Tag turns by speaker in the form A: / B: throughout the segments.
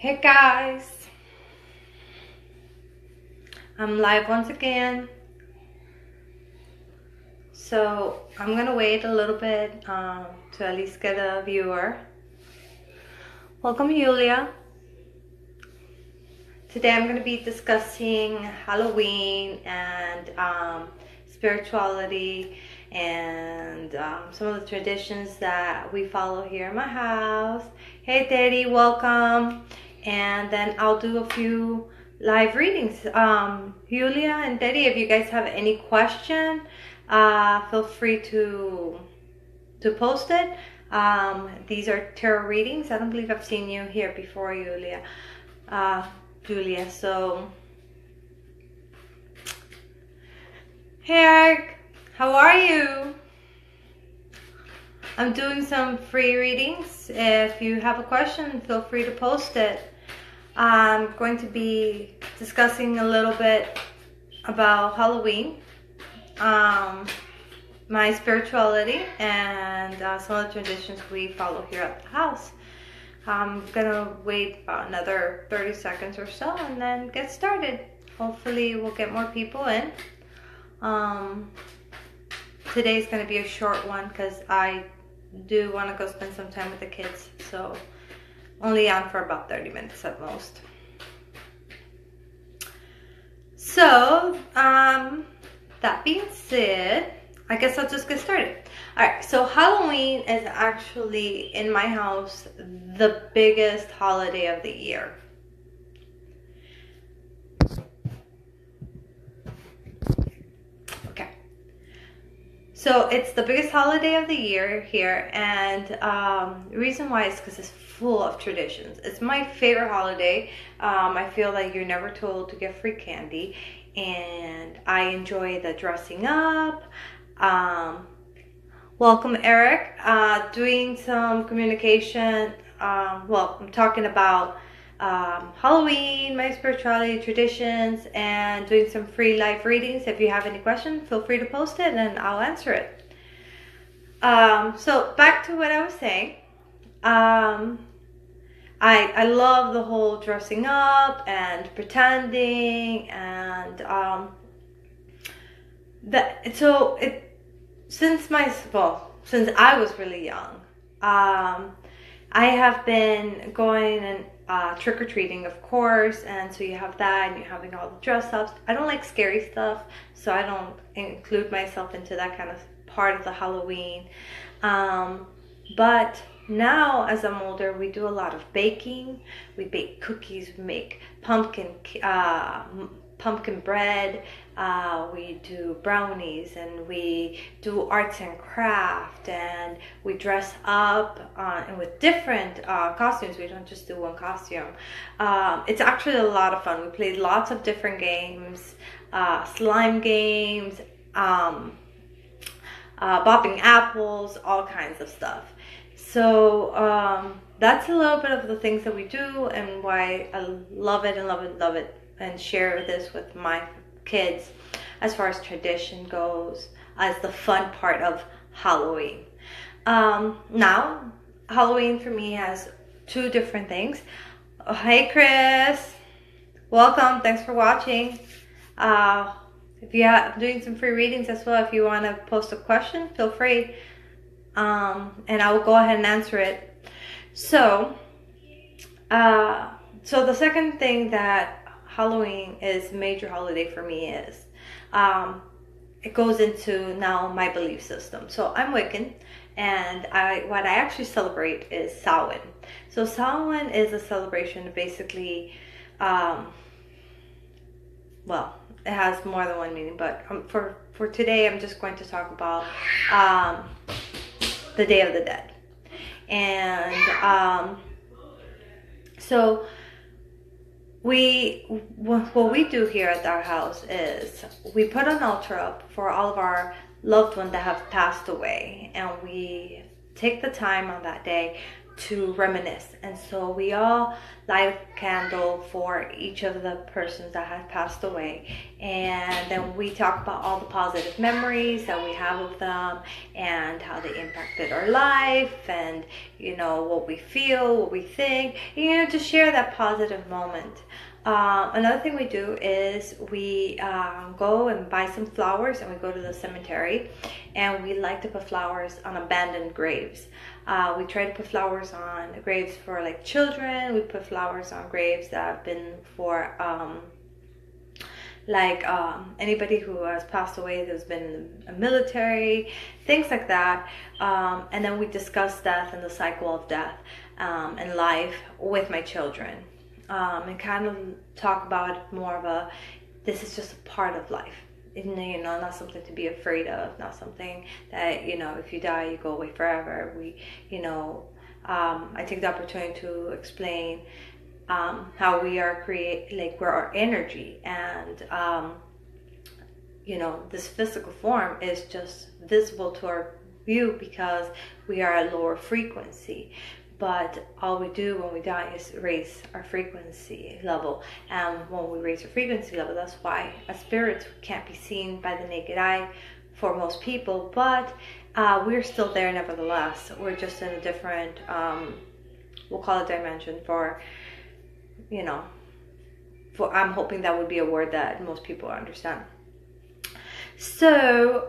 A: Hey guys, I'm live once again. So I'm gonna wait a little bit to at least get a viewer. Welcome, Julia. Today I'm gonna be discussing Halloween and spirituality and some of the traditions that we follow here in my house. Hey Daddy, welcome. And then I'll do a few live readings. Julia and Daddy, if you guys have any question, feel free to post it. These are tarot readings. I don't believe I've seen you here before, Julia. So hey Eric, how are you? I'm doing some free readings. If you have a question, feel free to post it. I'm going to be discussing a little bit about Halloween, my spirituality, and some of the traditions we follow here at the house. I'm gonna wait about another 30 seconds or so and then get started. Hopefully we'll get more people in. Today's gonna be a short one because I do want to go spend some time with the kids, so only on for about 30 minutes at most. So that being said, I guess I'll just get started. Alright, so Halloween is actually in my house the biggest holiday of the year. Okay, so it's the biggest holiday of the year here, and the reason why is because it's full of traditions. It's my favorite holiday. I feel like you're never told to get free candy, and I enjoy the dressing up. Welcome, Eric. Doing some communication. Well, I'm talking about Halloween, my spirituality, traditions, and doing some free live readings. If you have any questions, feel free to post it and I'll answer it. So back to what I was saying. I love the whole dressing up and pretending and since I was really young, I have been going and trick-or-treating, of course, and so you have that and you're having all the dress-ups. I don't like scary stuff, so I don't include myself into that kind of part of the Halloween. But now, as I'm older, we do a lot of baking. We bake cookies, we make pumpkin bread, we do brownies, and we do arts and craft, and we dress up and with different costumes. We don't just do one costume. It's actually a lot of fun. We play lots of different games, slime games, bopping apples, all kinds of stuff. So that's a little bit of the things that we do and why I love it and love it, love it, and share this with my kids as far as tradition goes, as the fun part of Halloween. Now, Halloween for me has two different things. Oh, hey Chris, welcome, thanks for watching. If you are doing some free readings as well, if you want to post a question, feel free, and I will go ahead and answer it. So the second thing that Halloween is a major holiday for me is it goes into now my belief system. So I'm Wiccan, and what I actually celebrate is Samhain. So Samhain is a celebration of basically, well, it has more than one meaning, but for today I'm just going to talk about the Day of the Dead. And so what we do here at our house is we put an altar up for all of our loved ones that have passed away, and we take the time on that day to reminisce. And so we all light a candle for each of the persons that have passed away, and then we talk about all the positive memories that we have of them and how they impacted our life, and what we feel, what we think, just share that positive moment. Another thing we do is we go and buy some flowers, and we go to the cemetery, and we like to put flowers on abandoned graves. We try to put flowers on graves for like children. We put flowers on graves that have been for anybody who has passed away that's been in the military, things like that. And then we discuss death and the cycle of death and life with my children. And kind of talk about it more of this is just a part of life. Not something to be afraid of, not something that, if you die, you go away forever. I take the opportunity to explain how we are we're our energy, and this physical form is just visible to our view because we are a lower frequency. But all we do when we die is raise our frequency level. And when we raise our frequency level, that's why as spirits can't be seen by the naked eye for most people. But we're still there nevertheless. We're just in a different, we'll call it dimension for, I'm hoping that would be a word that most people understand. So,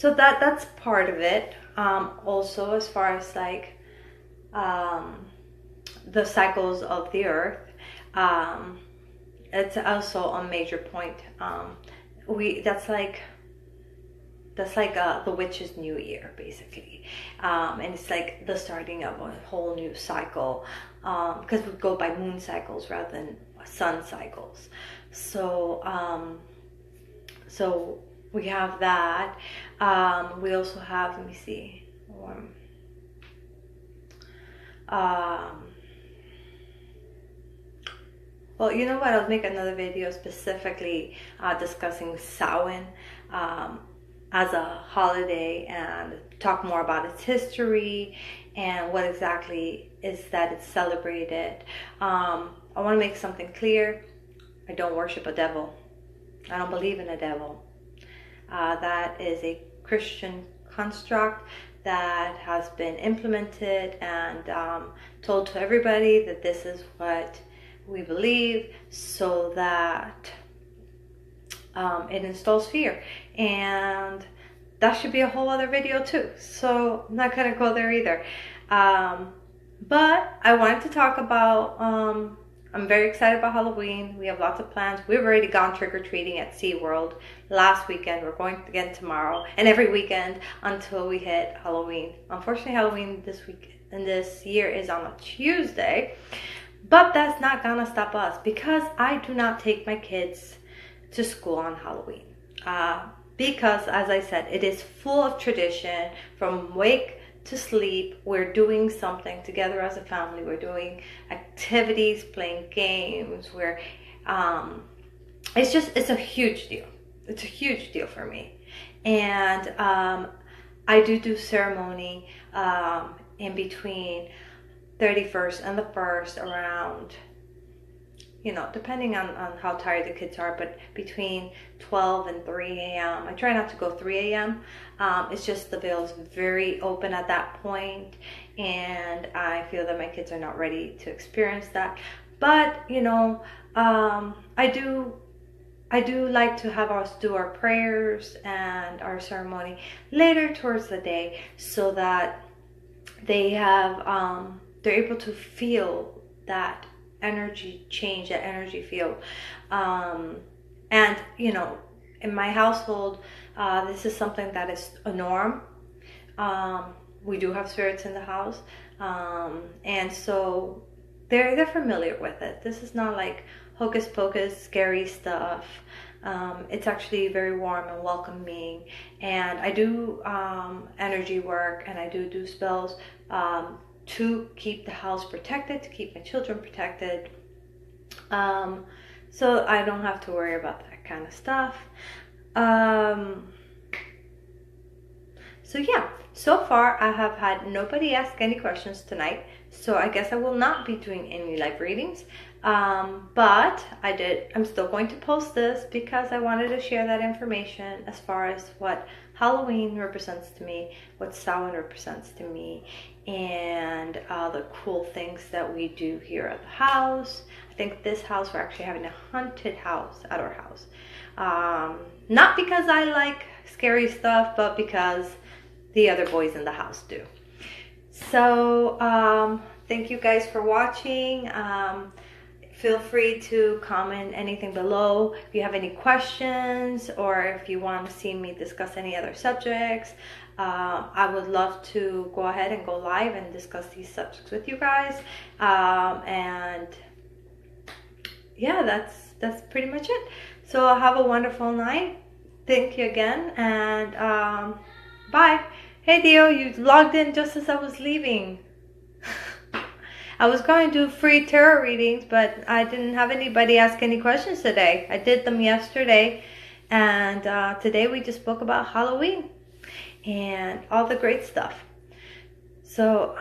A: that's part of it. Also, as far as the cycles of the earth, it's also a major point. That's like the witch's new year, basically, and it's like the starting of a whole new cycle, because we go by moon cycles rather than sun cycles. So we have that. We also have, let me see. Well, you know what? I'll make another video specifically discussing Samhain as a holiday and talk more about its history and what exactly is that it's celebrated. I want to make something clear. I don't worship a devil. I don't believe in a devil. That is a Christian construct that has been implemented and told to everybody that this is what we believe, so that it installs fear. And that should be a whole other video too, so I'm not gonna go there either. But I wanted to talk about I'm very excited about Halloween. We have lots of plans. We've already gone trick-or-treating at SeaWorld last weekend. We're going again tomorrow and every weekend until we hit Halloween. Unfortunately, Halloween this year is on a Tuesday, but that's not gonna stop us because I do not take my kids to school on Halloween. Because, as I said, it is full of tradition from wake to sleep. We're doing something together as a family. We're doing activities, playing games. It's a huge deal. It's a huge deal for me. And I do ceremony in between 31st and the 1st around, depending on how tired the kids are, but between 12 and 3 a.m. I try not to go 3 a.m. It's just the veil is very open at that point, and I feel that my kids are not ready to experience that. But, I do like to have us do our prayers and our ceremony later towards the day so that they have, they're able to feel that energy change, that energy field. And in my household, this is something that is a norm. We do have spirits in the house, and so they're familiar with it. This is not like hocus pocus scary stuff. It's actually very warm and welcoming, and I do energy work, and I do spells to keep the house protected, to keep my children protected, so I don't have to worry about that kind of stuff. So yeah, So far, I have had nobody ask any questions tonight, so I guess I will not be doing any live readings. But I'm still going to post this because I wanted to share that information as far as what Halloween represents to me, what Samhain represents to me, and the cool things that we do here at the house. I think this house, we're actually having a haunted house at our house. Not because I like scary stuff, but because the other boys in the house do. So thank you guys for watching. Feel free to comment anything below if you have any questions, or if you want to see me discuss any other subjects. I would love to go ahead and go live and discuss these subjects with you guys. And yeah, that's pretty much it. So have a wonderful night. Thank you again, and bye. Hey Dio, you logged in just as I was leaving. I was going to do free tarot readings, but I didn't have anybody ask any questions today. I did them yesterday, and today we just spoke about Halloween and all the great stuff. So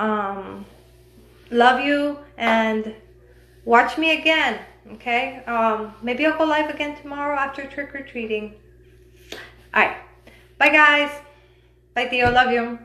A: love you, and watch me again, okay? Maybe I'll go live again tomorrow after trick-or-treating. All right, bye guys. Bye Theo, love you.